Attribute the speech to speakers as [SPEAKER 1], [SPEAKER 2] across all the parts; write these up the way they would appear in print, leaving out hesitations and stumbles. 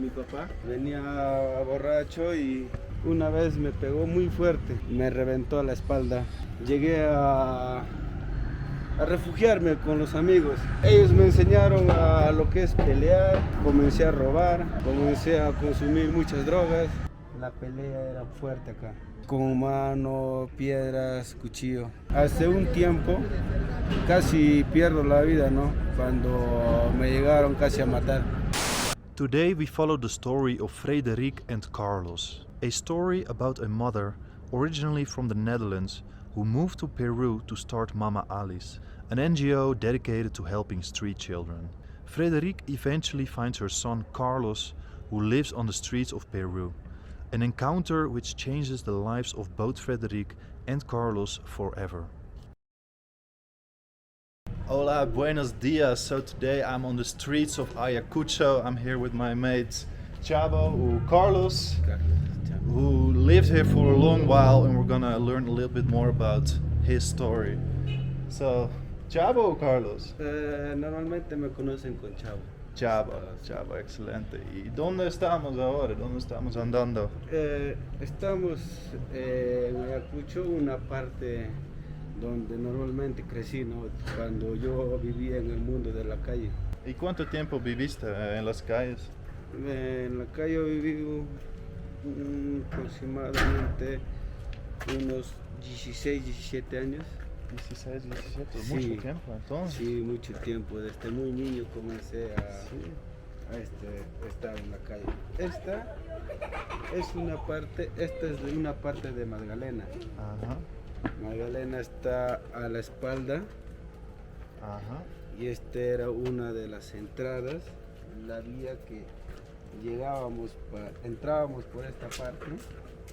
[SPEAKER 1] Mi papá venía borracho y una vez me pegó muy fuerte, me reventó la espalda. Llegué a refugiarme con los amigos. Ellos me enseñaron a lo que es pelear, comencé a robar, comencé a consumir muchas drogas. La pelea era fuerte acá, con mano, piedras, cuchillo. Hace un tiempo casi pierdo la vida, ¿no? Cuando me llegaron casi a matar.
[SPEAKER 2] Today we follow the story of Frederique and Carlos, a story about a mother originally from the Netherlands who moved to Peru to start Mama Alice, an NGO dedicated to helping street children. Frederique eventually finds her son Carlos, who lives on the streets of Peru, an encounter which changes the lives of both Frederique and Carlos forever. Hola, buenos dias. So today I'm on the streets of Ayacucho. I'm here with my mates Chavo or Carlos, who lived here for a long while, and we're gonna learn a little bit more about his story. So, Chavo or Carlos?
[SPEAKER 1] Normalmente me conocen con Chavo.
[SPEAKER 2] Chavo, excelente. ¿Y dónde estamos ahora? ¿Dónde estamos andando?
[SPEAKER 1] Estamos en Ayacucho, una parte donde normalmente crecí, ¿no? Cuando yo vivía en el mundo de la calle.
[SPEAKER 2] ¿Y cuánto tiempo viviste en las calles?
[SPEAKER 1] En la calle viví aproximadamente unos 16, 17 años.
[SPEAKER 2] 16, 17,
[SPEAKER 1] Sí.
[SPEAKER 2] mucho tiempo entonces.
[SPEAKER 1] Sí, mucho tiempo. Desde muy niño comencé a estar en la calle. Esta es una parte de Magdalena.
[SPEAKER 2] Ajá.
[SPEAKER 1] Magdalena está a la espalda.
[SPEAKER 2] Ajá.
[SPEAKER 1] Y esta era una de las entradas, la vía que entrábamos por esta parte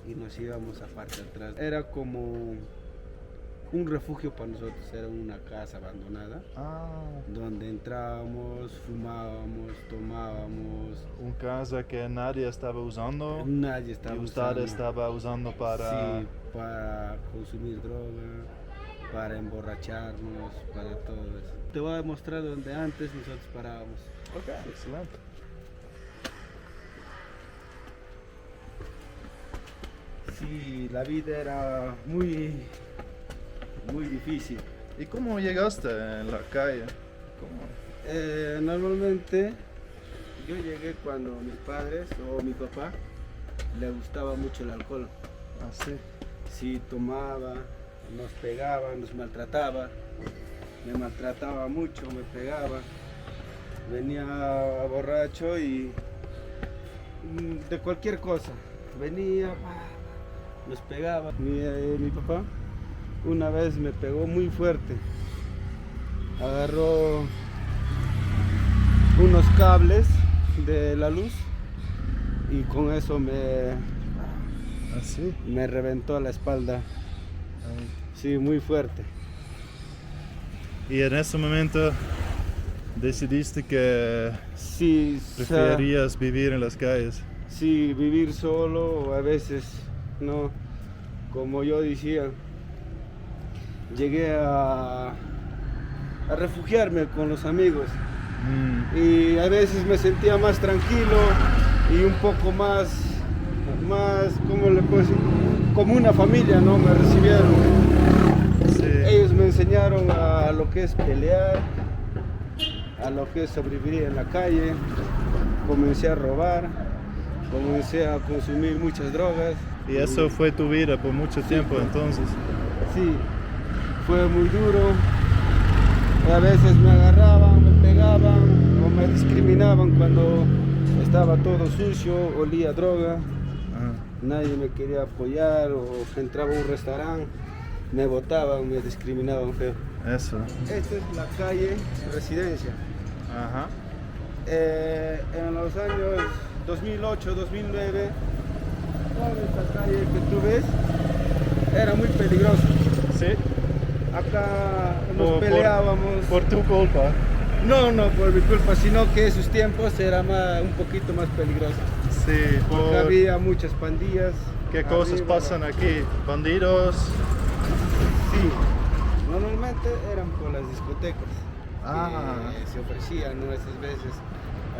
[SPEAKER 1] y nos íbamos a parte atrás. Era como un refugio para nosotros, era una casa abandonada, donde entrábamos, fumábamos, tomábamos.
[SPEAKER 2] Una casa que nadie estaba usando.
[SPEAKER 1] Nadie estaba
[SPEAKER 2] y usted
[SPEAKER 1] usando.
[SPEAKER 2] estaba usando para...
[SPEAKER 1] Sí, para consumir droga, para emborracharnos, para todo eso. Te voy a mostrar donde antes nosotros parábamos.
[SPEAKER 2] Ok, excelente.
[SPEAKER 1] Sí, la vida era muy difícil.
[SPEAKER 2] ¿Y cómo llegaste en la calle?
[SPEAKER 1] Normalmente yo llegué cuando mis padres o mi papá le gustaba mucho el alcohol.
[SPEAKER 2] Ah, sí.
[SPEAKER 1] Sí, tomaba, nos pegaba, nos maltrataba, me maltrataba mucho, me pegaba, venía borracho y de cualquier cosa, venía, nos pegaba. Mi papá una vez me pegó muy fuerte, agarró unos cables de la luz y con eso me reventó la espalda.
[SPEAKER 2] Ay.
[SPEAKER 1] Sí, muy fuerte.
[SPEAKER 2] Y en ese momento decidiste que
[SPEAKER 1] Sí,
[SPEAKER 2] preferías vivir en las calles.
[SPEAKER 1] sí, vivir solo o a veces no, como yo decía, llegué a refugiarme con los amigos y a veces me sentía más tranquilo y un poco más, ¿cómo le puedo decir? Como una familia, ¿no? Me recibieron.
[SPEAKER 2] Sí.
[SPEAKER 1] Ellos me enseñaron a lo que es pelear, a lo que es sobrevivir en la calle. Comencé a robar, comencé a consumir muchas drogas.
[SPEAKER 2] Y eso fue tu vida por mucho tiempo entonces.
[SPEAKER 1] Sí, fue muy duro. A veces me agarraban, me pegaban o me discriminaban cuando estaba todo sucio, olía a droga. Nadie me quería apoyar o entraba a un restaurante, me botaban, me discriminaban feo.
[SPEAKER 2] Eso.
[SPEAKER 1] Esta es la calle Residencia.
[SPEAKER 2] Ajá.
[SPEAKER 1] En los años 2008, 2009, toda esta calle que tú ves era muy peligrosa.
[SPEAKER 2] Sí.
[SPEAKER 1] Acá nos peleábamos.
[SPEAKER 2] Por tu culpa.
[SPEAKER 1] No por mi culpa, sino que esos tiempos era un poquito más peligroso.
[SPEAKER 2] Sí,
[SPEAKER 1] Porque había muchas pandillas.
[SPEAKER 2] ¿Qué cosas
[SPEAKER 1] arriba.
[SPEAKER 2] pasan aquí? ¿Bandidos?
[SPEAKER 1] Sí, normalmente eran por las discotecas.
[SPEAKER 2] Ah.
[SPEAKER 1] Que se ofrecían, ¿no? Esas veces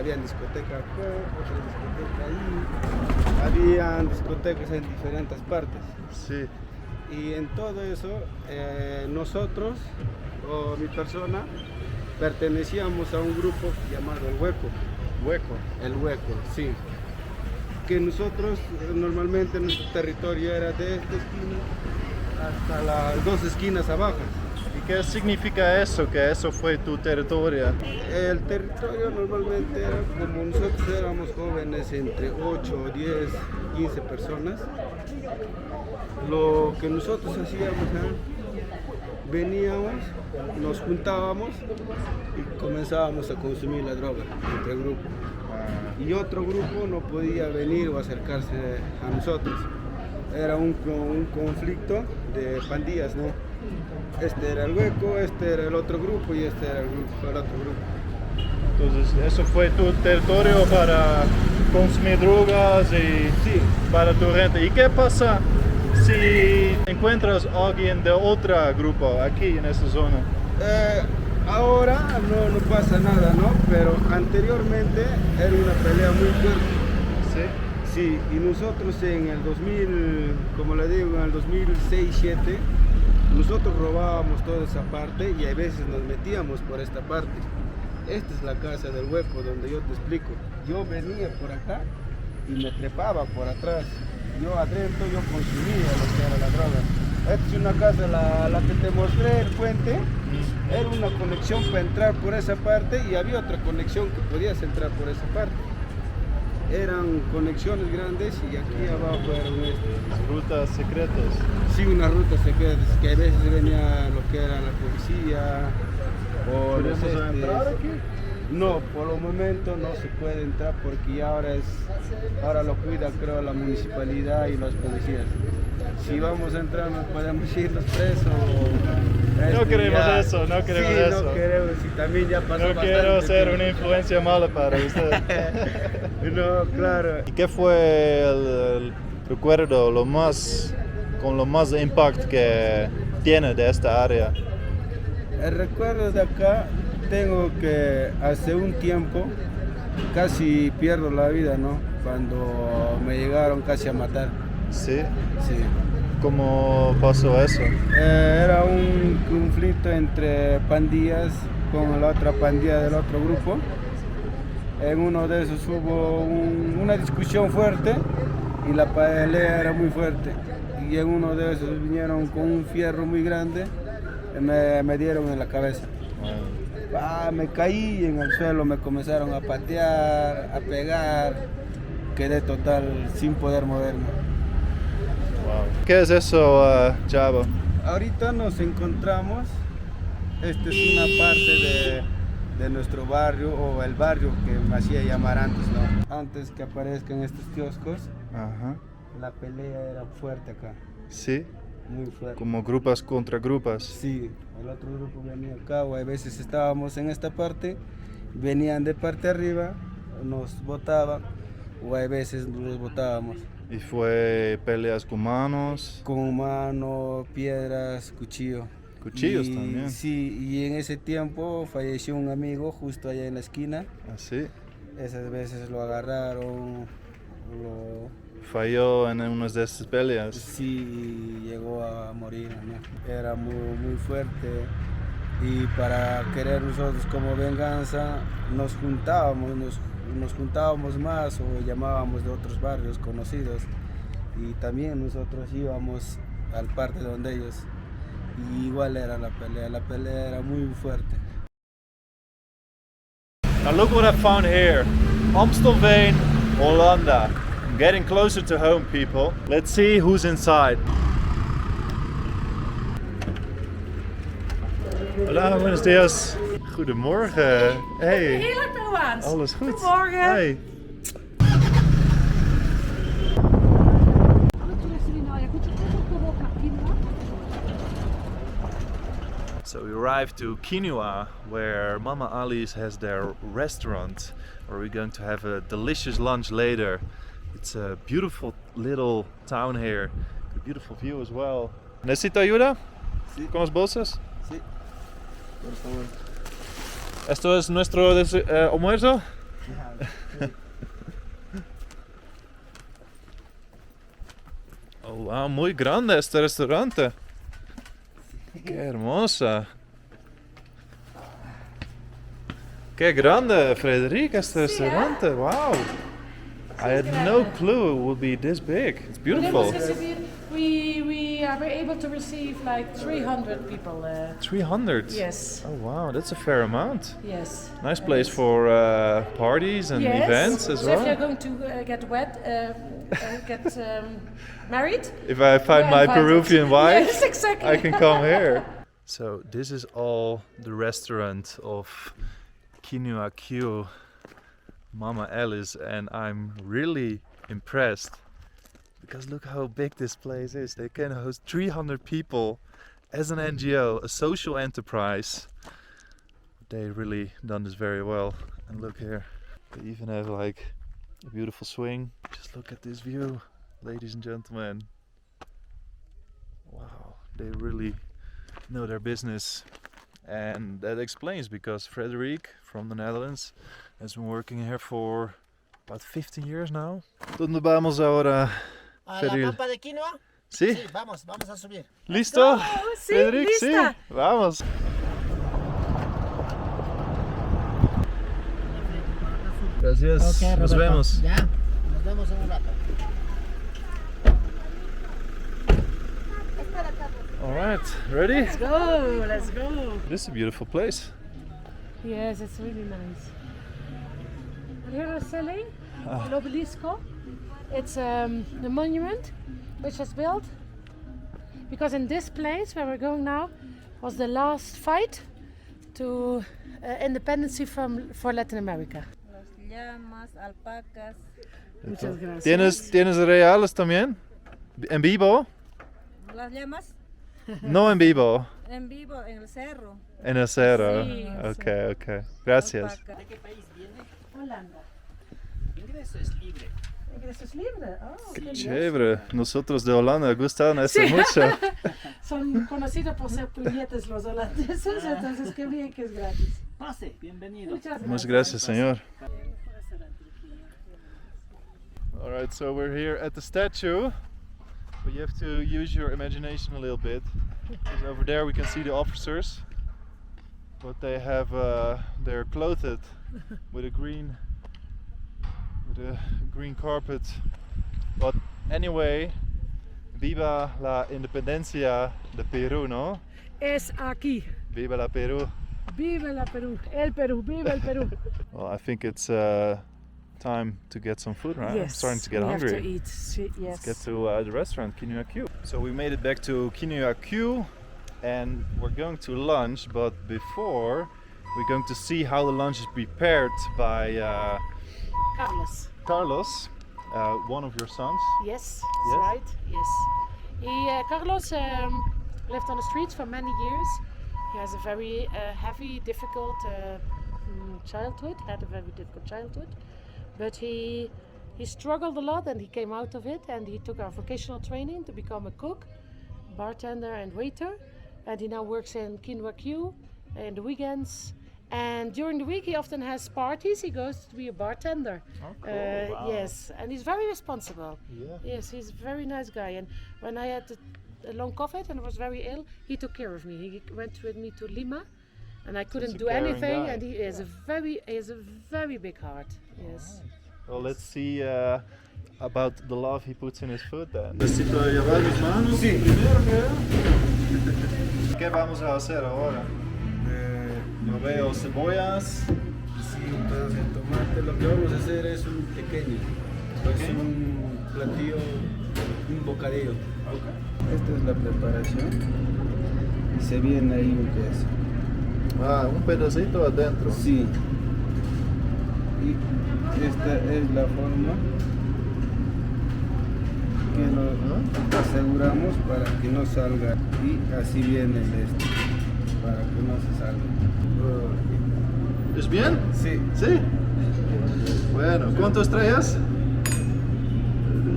[SPEAKER 1] había discoteca acá, otra discoteca ahí, habían discotecas en diferentes partes.
[SPEAKER 2] Sí.
[SPEAKER 1] Y en todo eso, nosotros, o mi persona, pertenecíamos a un grupo llamado El Hueco.
[SPEAKER 2] Hueco.
[SPEAKER 1] El Hueco, sí. Que nosotros, normalmente nuestro territorio era de esta esquina hasta las 2 esquinas abajo.
[SPEAKER 2] ¿Y qué significa eso? Que eso fue tu territorio.
[SPEAKER 1] El territorio normalmente era, como nosotros éramos jóvenes, entre 8, 10, 15 personas, lo que nosotros hacíamos, veníamos, nos juntábamos y comenzábamos a consumir la droga entre grupo. Y otro grupo no podía venir o acercarse a nosotros. Era un conflicto de pandillas, ¿no? Este era el Hueco, este era el otro grupo y este era el otro grupo.
[SPEAKER 2] Entonces, eso fue tu territorio para consumir drogas y
[SPEAKER 1] Sí.
[SPEAKER 2] para tu gente. ¿Y qué pasa si encuentras a alguien de otro grupo aquí en esa zona?
[SPEAKER 1] Ahora no pasa nada, ¿no? Pero anteriormente era una pelea muy fuerte.
[SPEAKER 2] Sí.
[SPEAKER 1] Sí, y nosotros en el 2000, como le digo, en el 2006-2007, nosotros robábamos toda esa parte y a veces nos metíamos por esta parte. Esta es la casa del Hueco donde yo te explico. Yo venía por acá y me trepaba por atrás. Yo adentro yo consumía lo que era la droga. Esta es una casa, la que te mostré, el puente, era una conexión para entrar por esa parte y había otra conexión que podías entrar por esa parte. Eran conexiones grandes y aquí abajo eran
[SPEAKER 2] Rutas secretas.
[SPEAKER 1] sí, unas rutas secretas que a veces venía lo que era la policía o los
[SPEAKER 2] ¿Podemos entrar aquí?
[SPEAKER 1] No, por el momento no se puede entrar porque ahora lo cuida creo la municipalidad y los policías. Si vamos a entrar nos podemos ir los presos.
[SPEAKER 2] No queremos eso, no queremos
[SPEAKER 1] sí,
[SPEAKER 2] eso.
[SPEAKER 1] No queremos, y también ya pasó
[SPEAKER 2] No
[SPEAKER 1] bastante
[SPEAKER 2] quiero ser
[SPEAKER 1] tiempo.
[SPEAKER 2] una influencia mala para usted.
[SPEAKER 1] No, claro.
[SPEAKER 2] ¿Y qué fue el recuerdo con lo más impacto que tiene de esta área?
[SPEAKER 1] El recuerdo de acá, tengo que hace un tiempo casi pierdo la vida, ¿no? Cuando me llegaron casi a matar.
[SPEAKER 2] Sí.
[SPEAKER 1] Sí.
[SPEAKER 2] ¿Cómo pasó eso?
[SPEAKER 1] Era un conflicto entre pandillas con la otra pandilla del otro grupo. En uno de esos hubo una discusión fuerte y la pelea era muy fuerte. Y en uno de esos vinieron con un fierro muy grande y me dieron en la cabeza. Me caí en el suelo, me comenzaron a patear, a pegar, quedé total sin poder moverme.
[SPEAKER 2] Wow. ¿Qué es eso, chavo?
[SPEAKER 1] Ahorita nos encontramos, esta es una parte de nuestro barrio, o el barrio que me hacía llamar antes, ¿no? Antes que aparezcan estos kioscos,
[SPEAKER 2] Ajá.
[SPEAKER 1] la pelea era fuerte acá,
[SPEAKER 2] Sí.
[SPEAKER 1] muy fuerte.
[SPEAKER 2] Como grupas contra grupas.
[SPEAKER 1] Sí, el otro grupo venía acá, o a veces estábamos en esta parte, venían de parte arriba, nos botaban, o a veces los botábamos.
[SPEAKER 2] Y fue peleas con manos.
[SPEAKER 1] Con mano, piedras, cuchillo.
[SPEAKER 2] Cuchillos
[SPEAKER 1] Y,
[SPEAKER 2] también.
[SPEAKER 1] Sí, y en ese tiempo falleció un amigo justo allá en la esquina.
[SPEAKER 2] Así.
[SPEAKER 1] Esas veces lo agarraron,
[SPEAKER 2] Falló en una de esas peleas.
[SPEAKER 1] sí, llegó a morir, ¿no? Era muy fuerte y para querer nosotros como venganza nos juntábamos más o llamábamos de otros barrios conocidos y también nosotros íbamos al parque donde ellos y igual era la pelea era muy fuerte.
[SPEAKER 2] Now look what I found here. Amstelveen, Holanda. I'm getting closer to home, people. Let's see who's inside. Hola, buenos días. Goedemorgen. Hey.
[SPEAKER 3] Heerlijk Peruaans.
[SPEAKER 2] Alles goed?
[SPEAKER 3] Goedemorgen.
[SPEAKER 2] Hey. So we arrived to Quinoa, where Mama Ali's has their restaurant, where we're going to have a delicious lunch later. It's a beautiful little town here, a beautiful view as well. ¿Necesita ayuda
[SPEAKER 1] Sí.
[SPEAKER 2] con las bolsas?
[SPEAKER 1] Sí, por favor.
[SPEAKER 2] ¿Esto es nuestro almuerzo? Oh, wow, muy grande este restaurante. Qué hermosa. Qué grande, Frederique, este restaurante. Wow. I had no clue it would be this big. It's beautiful.
[SPEAKER 3] We are able to receive like 300 people.
[SPEAKER 2] 300?
[SPEAKER 3] Yes.
[SPEAKER 2] Oh, wow, that's a fair amount.
[SPEAKER 3] Yes.
[SPEAKER 2] Nice place for parties and
[SPEAKER 3] Yes.
[SPEAKER 2] events as
[SPEAKER 3] So
[SPEAKER 2] well.
[SPEAKER 3] if you're going to get married,
[SPEAKER 2] If I find
[SPEAKER 3] you're
[SPEAKER 2] my
[SPEAKER 3] invited.
[SPEAKER 2] Peruvian wife,
[SPEAKER 3] Yes, exactly.
[SPEAKER 2] I can come here. So this is all the restaurant of Ayacucho, Mama Alice, and I'm really impressed because look how big this place is. They can host 300 people as an NGO, a social enterprise. They really done this very well. And look here, they even have like a beautiful swing. Just look at this view, ladies and gentlemen. Wow, they really know their business. And that explains because Frederique from the Netherlands has been working here for about 15 years now. ¿Dónde vamos ahora?
[SPEAKER 4] ¿A la pampa de quinoa?
[SPEAKER 2] ¿Sí?
[SPEAKER 4] Sí, vamos a subir.
[SPEAKER 2] ¿Listo?
[SPEAKER 3] Sí,
[SPEAKER 2] Frederique,
[SPEAKER 3] lista.
[SPEAKER 2] sí. Vamos. Gracias.
[SPEAKER 4] Ok,
[SPEAKER 2] Nos
[SPEAKER 4] Roberto.
[SPEAKER 2] vemos.
[SPEAKER 4] Ya, nos vemos en un rato.
[SPEAKER 2] All right, ready?
[SPEAKER 3] let's go. Let's go.
[SPEAKER 2] This is a beautiful place.
[SPEAKER 3] Yes, it's really nice. And here we're selling an obelisco. It's a monument which was built because in this place where we're going now was the last fight to independency for Latin America.
[SPEAKER 5] Las llamas, alpacas.
[SPEAKER 3] Muchas gracias.
[SPEAKER 2] ¿Tienes reales también? ¿En vivo?
[SPEAKER 5] Las llamas
[SPEAKER 2] No en vivo.
[SPEAKER 5] en vivo en el cerro.
[SPEAKER 2] En el cerro.
[SPEAKER 5] Sí,
[SPEAKER 2] Okay, okay. Gracias.
[SPEAKER 5] Alpaca.
[SPEAKER 4] ¿De qué país viene?
[SPEAKER 3] Holanda.
[SPEAKER 4] Ingreso es libre.
[SPEAKER 3] Ingreso es libre. Oh,
[SPEAKER 2] Qué
[SPEAKER 3] qué
[SPEAKER 2] chévere. Nosotros de Holanda gustan esto mucho.
[SPEAKER 3] Son conocidos por ser puñetes los holandeses, entonces qué bien que es gratis.
[SPEAKER 4] Pase, bienvenido.
[SPEAKER 2] Muchas gracias, señor. All right, so we're here at the statue, but you have to use your imagination a little bit. Because over there we can see the officers, but they have they're clothed with a green carpet. But anyway, viva la independencia de Peru, no?
[SPEAKER 3] Es aquí.
[SPEAKER 2] Viva la Peru.
[SPEAKER 3] Viva la Perú. El Perú. Viva el Perú.
[SPEAKER 2] Well, I think it's time to get some food, right? I'm
[SPEAKER 3] Yes.
[SPEAKER 2] starting to get
[SPEAKER 3] we
[SPEAKER 2] hungry.
[SPEAKER 3] have to eat. Yes.
[SPEAKER 2] Let's get to the restaurant, Ayacucho. So we made it back to Ayacucho and we're going to lunch, but before we're going to see how the lunch is prepared by
[SPEAKER 3] Carlos.
[SPEAKER 2] Carlos, one of your sons.
[SPEAKER 3] Yes,
[SPEAKER 2] Yes?
[SPEAKER 3] that's right. Yes. Carlos lived on the streets for many years. He has a very heavy, difficult childhood. Had a very difficult childhood, but he struggled a lot, and he came out of it. And he took our vocational training to become a cook, bartender, and waiter. And he now works in Ayacucho in the weekends. And during the week, he often has parties. He goes to be a bartender.
[SPEAKER 2] Oh, cool. Wow.
[SPEAKER 3] Yes, and he's very responsible.
[SPEAKER 2] Yeah.
[SPEAKER 3] Yes, he's a very nice guy. And when I had a long COVID and was very ill, he took care of me. He went with me to Lima, and I couldn't
[SPEAKER 2] a
[SPEAKER 3] do
[SPEAKER 2] caring
[SPEAKER 3] anything.
[SPEAKER 2] guy.
[SPEAKER 3] And he has a very big heart. Yes.
[SPEAKER 2] Well, let's see about the love he puts in his food then. Necesito llevar mis manos.
[SPEAKER 1] Sí.
[SPEAKER 2] Primero, ¿qué vamos a hacer ahora? Yo veo cebollas.
[SPEAKER 1] Sí, un pedazo de tomate. Lo que vamos a hacer es un pequeño. Es un platillo, un bocadillo. Esta es la preparación. Y se viene ahí un queso.
[SPEAKER 2] Ah, un pedacito adentro.
[SPEAKER 1] Sí. Y esta es la forma que lo aseguramos para que no salga. Y así viene este, para que no se salga.
[SPEAKER 2] ¿Es bien?
[SPEAKER 1] Sí.
[SPEAKER 2] Sí. Bueno, ¿cuántas estrellas?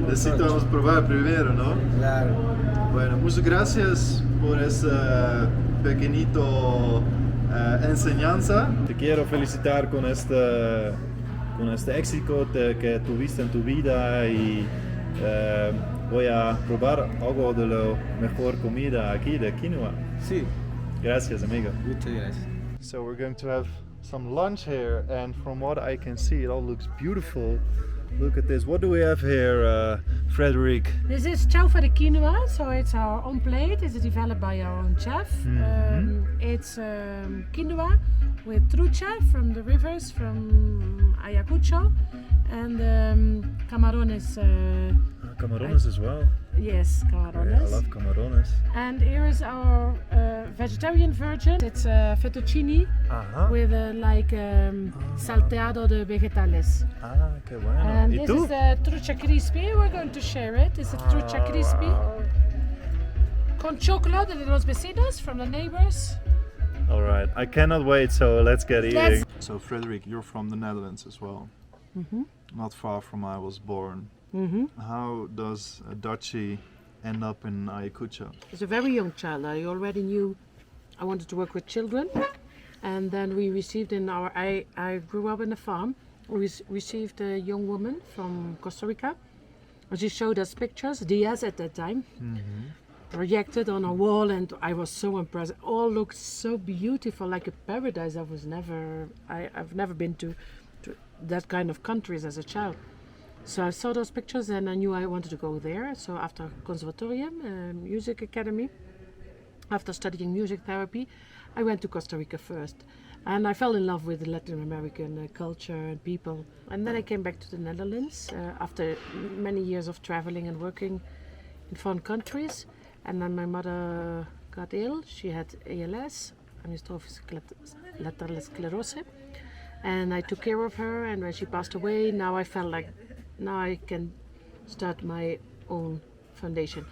[SPEAKER 2] Necesitamos probar primero, ¿no?
[SPEAKER 1] Claro.
[SPEAKER 2] Bueno, muchas gracias por ese pequeñito enseñanza. Te quiero felicitar con esta con este éxito que tuviste en tu vida y voy a probar algo de la mejor comida aquí de quinoa.
[SPEAKER 1] Sí,
[SPEAKER 2] Gracias, amigo.
[SPEAKER 1] muchas gracias.
[SPEAKER 2] So we're going to have some lunch here, and from what I can see, it all looks beautiful. Look at this. What do we have here, Frederique?
[SPEAKER 3] This is chow for the quinoa, so it's our own plate. It's developed by our own chef. It's quinoa with trucha from the rivers from Ayacucho, and camarones.
[SPEAKER 2] Camarones as well.
[SPEAKER 3] Yes,
[SPEAKER 2] Yeah,
[SPEAKER 3] camarones.
[SPEAKER 2] I love camarones.
[SPEAKER 3] And here is our vegetarian version. It's fettuccine
[SPEAKER 2] Ajá.
[SPEAKER 3] with salteado de vegetales.
[SPEAKER 2] Ah, qué bueno.
[SPEAKER 3] And
[SPEAKER 2] ¿Y
[SPEAKER 3] this
[SPEAKER 2] tú?
[SPEAKER 3] is the trucha crispy. We're going to share it. This is trucha crispy con chocolate de los vecinos from the neighbors.
[SPEAKER 2] All right. I cannot wait, so let's get eating.
[SPEAKER 3] Let's-
[SPEAKER 2] So, Frederique, you're from the Netherlands as well. Not far from where I was born. How does a Dutchie end up in Ayacucho?
[SPEAKER 3] As a very young child, I already knew I wanted to work with children. And then we received I grew up in a farm. We received a young woman from Costa Rica. And she showed us pictures, Diaz at that time, projected on a wall, and I was so impressed. It all looked so beautiful, like a paradise. I've never been to that kind of countries as a child. So I saw those pictures and I knew I wanted to go there. So after conservatorium, music academy, after studying music therapy, I went to Costa Rica first. And I fell in love with the Latin American culture and people. And then I came back to the Netherlands after many years of traveling and working in foreign countries. And then my mother got ill. She had ALS, amyotrophic lateral sclerosis. And I took care of her, and when she passed away, now I felt like now I can start my own foundation.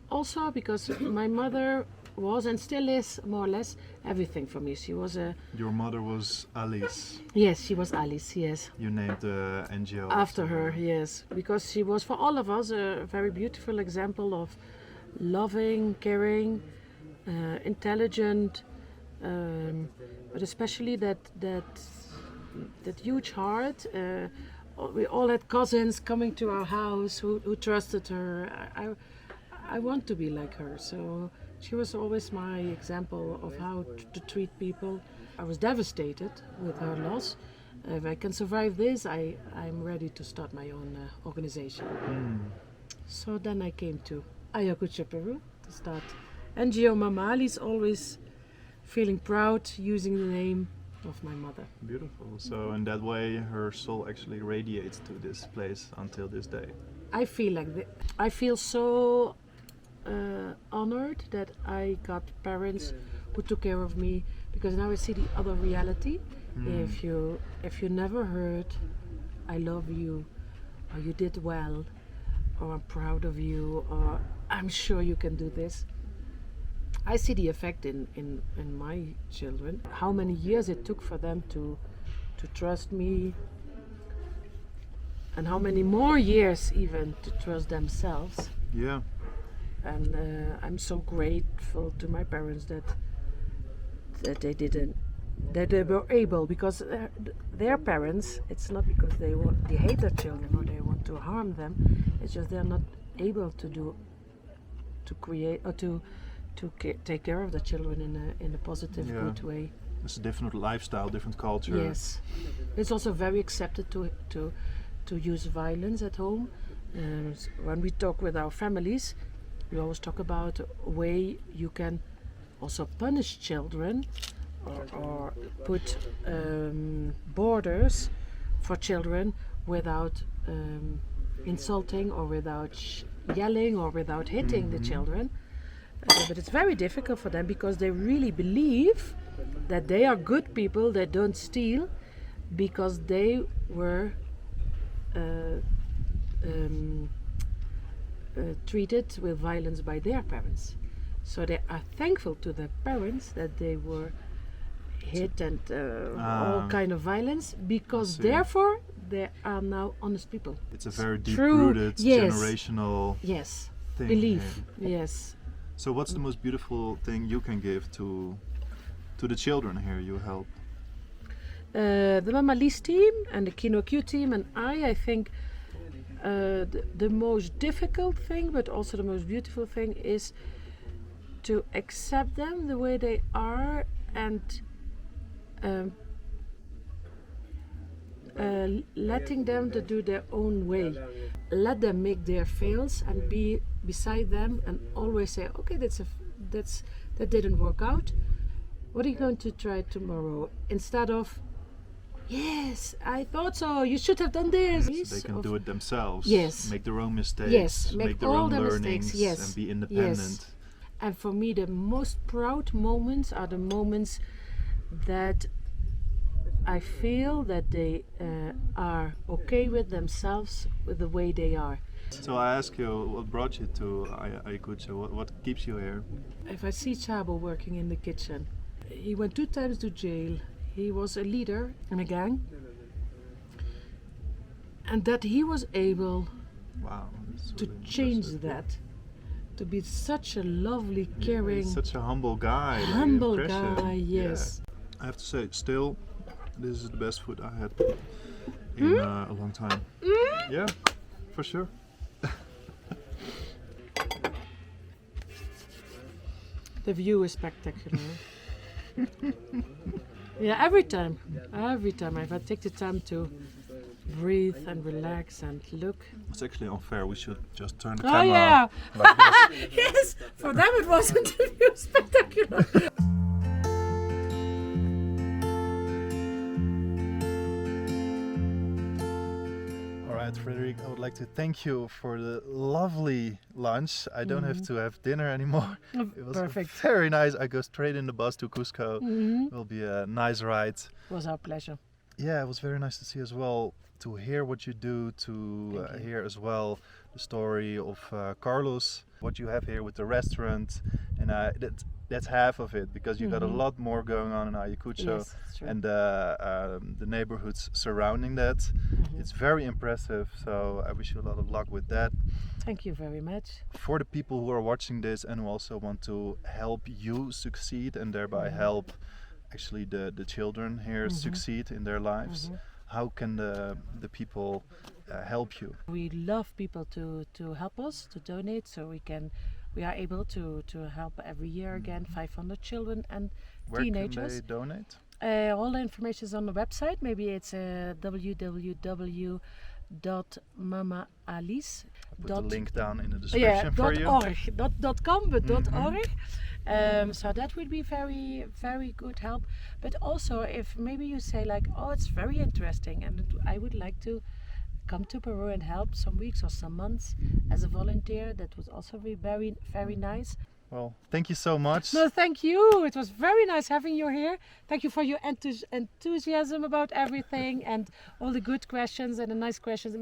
[SPEAKER 3] Also because my mother was and still is more or less everything for me. She was
[SPEAKER 2] Your mother was Alice.
[SPEAKER 3] yes, she was Alice, yes.
[SPEAKER 2] You named the NGO
[SPEAKER 3] After her, yes. Because she was for all of us a very beautiful example of loving, caring, intelligent, but especially that huge heart. We all had cousins coming to our house who trusted her. I want to be like her. So she was always my example of how to treat people. I was devastated with her loss. If I can survive this, I'm ready to start my own organization. So then I came to Ayacucho, Peru to start NGO Mama Ali's, always feeling proud using the name of my mother.
[SPEAKER 2] Beautiful. So in that way, her soul actually radiates to this place until this day.
[SPEAKER 3] I feel like I feel so honored that I got parents who took care of me, because now I see the other reality. If you never heard I love you, or you did well, or I'm proud of you, or I'm sure you can do this, I see the effect in my children. How many years it took for them to trust me, and how many more years even to trust themselves.
[SPEAKER 2] Yeah.
[SPEAKER 3] And I'm so grateful to my parents that they were able, because their parents, it's not because they hate their children or they want to harm them. It's just they're not able to create or to take care of the children in a positive, good way.
[SPEAKER 2] It's a different lifestyle, different culture.
[SPEAKER 3] Yes, it's also very accepted to use violence at home. When we talk with our families, we always talk about a way you can also punish children or put borders for children without insulting or without yelling or without hitting the children. But it's very difficult for them because they really believe that they are good people, that don't steal, because they were treated with violence by their parents. So they are thankful to their parents that they were hit and all kind of violence, because therefore they are now honest people.
[SPEAKER 2] It's a very
[SPEAKER 3] True,
[SPEAKER 2] deep-rooted
[SPEAKER 3] yes.
[SPEAKER 2] generational
[SPEAKER 3] Yes,
[SPEAKER 2] thing.
[SPEAKER 3] belief.
[SPEAKER 2] here.
[SPEAKER 3] Yes.
[SPEAKER 2] So what's the most beautiful thing you can give to the children here you help?
[SPEAKER 3] the Mama Alice team and the Kino Q team and I think the most difficult thing, but also the most beautiful thing, is to accept them the way they are and letting them to do their own way. Let them make their fails and be beside them and always say, okay, that didn't work out. What are you going to try tomorrow? Instead of, yes, I thought so, you should have done this.
[SPEAKER 2] So they can do it themselves.
[SPEAKER 3] Yes.
[SPEAKER 2] Make their own mistakes.
[SPEAKER 3] Yes,
[SPEAKER 2] make their
[SPEAKER 3] all
[SPEAKER 2] own
[SPEAKER 3] the
[SPEAKER 2] learnings.
[SPEAKER 3] mistakes, yes.
[SPEAKER 2] And be independent.
[SPEAKER 3] Yes. And for me, the most proud moments are the moments that I feel that they are okay with themselves, with the way they are.
[SPEAKER 2] So I ask you, what brought you to Ayacucho? What keeps you here?
[SPEAKER 3] If I see Chabo working in the kitchen, he went 2 times to jail. He was a leader in a gang. And that he was able
[SPEAKER 2] Wow, that's
[SPEAKER 3] to
[SPEAKER 2] really
[SPEAKER 3] change
[SPEAKER 2] impressive.
[SPEAKER 3] that. To be such a lovely, caring,
[SPEAKER 2] He's such a humble guy. like,
[SPEAKER 3] humble
[SPEAKER 2] impressive.
[SPEAKER 3] guy, yes.
[SPEAKER 2] Yeah. I have to say, still, this is the best food I had in a long time. Yeah, for sure.
[SPEAKER 3] The view is spectacular. Yeah, every time if I take the time to breathe and relax and look.
[SPEAKER 2] It's actually unfair. We should just turn the
[SPEAKER 3] Oh
[SPEAKER 2] camera
[SPEAKER 3] yeah!
[SPEAKER 2] like this.
[SPEAKER 3] Yes, for them it wasn't the view spectacular.
[SPEAKER 2] Alright, Frederique, I would like to thank you for the lovely lunch. I don't have to have dinner anymore. It was
[SPEAKER 3] Perfect.
[SPEAKER 2] very nice. I go straight in the bus to Cusco. It will be a nice ride.
[SPEAKER 3] It was our pleasure.
[SPEAKER 2] Yeah, it was very nice to see as well, to hear what you do, to hear as well the story of Carlos, what you have here with the restaurant, and that's half of it, because you got a lot more going on in Ayacucho.
[SPEAKER 3] Yes, it's true.
[SPEAKER 2] And the neighborhoods surrounding that. It's very impressive, so I wish you a lot of luck with that.
[SPEAKER 3] Thank you very much.
[SPEAKER 2] For the people who are watching this and who also want to help you succeed and thereby help actually the children here succeed in their lives, how can the people help you?
[SPEAKER 3] We love people to help us, to donate, so we are able to help every year again 500 children and
[SPEAKER 2] Where
[SPEAKER 3] teenagers.
[SPEAKER 2] can they donate?
[SPEAKER 3] All the information is on the website. Maybe it's www.mamaalice.
[SPEAKER 2] Put the link down in the description for you.
[SPEAKER 3] .org, not .com, but .org. So that would be very, very good help. But also, if maybe you say like, oh, it's very interesting, and I would like to come to Peru and help some weeks or some months as a volunteer, that would also be very, very nice.
[SPEAKER 2] Well, thank you so much.
[SPEAKER 3] No, thank you. It was very nice having you here. Thank you for your enthusiasm about everything and all the good questions and the nice questions.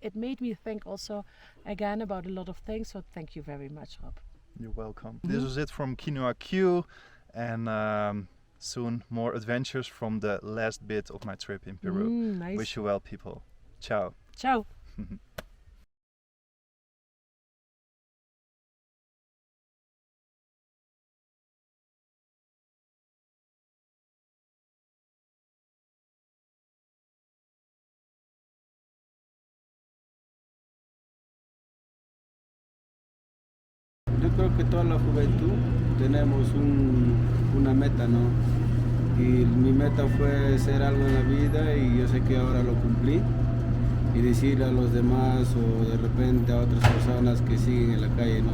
[SPEAKER 3] It made me think also again about a lot of things. So thank you very much, Rob.
[SPEAKER 2] You're welcome. This was it from Quinoa Q, and soon more adventures from the last bit of my trip in Peru.
[SPEAKER 3] Nice.
[SPEAKER 2] Wish you well, people. Ciao.
[SPEAKER 3] Ciao.
[SPEAKER 1] Yo creo que toda la juventud tenemos una meta, ¿no? Y mi meta fue hacer algo en la vida y yo sé que ahora lo cumplí. Y decirle a los demás o de repente a otras personas que siguen en la calle, ¿no?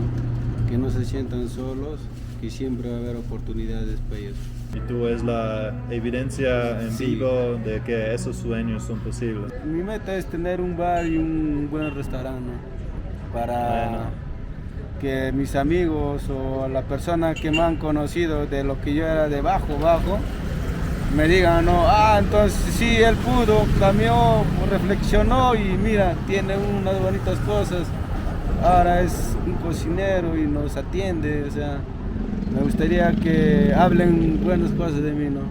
[SPEAKER 1] Que no se sientan solos, que siempre va a haber oportunidades para ellos.
[SPEAKER 2] Y tú es la evidencia en
[SPEAKER 1] Sí.
[SPEAKER 2] vivo de que esos sueños son posibles.
[SPEAKER 1] Mi meta es tener un bar y un buen restaurante, ¿no? Para
[SPEAKER 2] Bueno.
[SPEAKER 1] que mis amigos o la persona que me han conocido de lo que yo era de bajo, me digan, no, entonces sí, él pudo, cambió, reflexionó y mira, tiene unas bonitas cosas, ahora es un cocinero y nos atiende, o sea, me gustaría que hablen buenas cosas de mí, ¿no?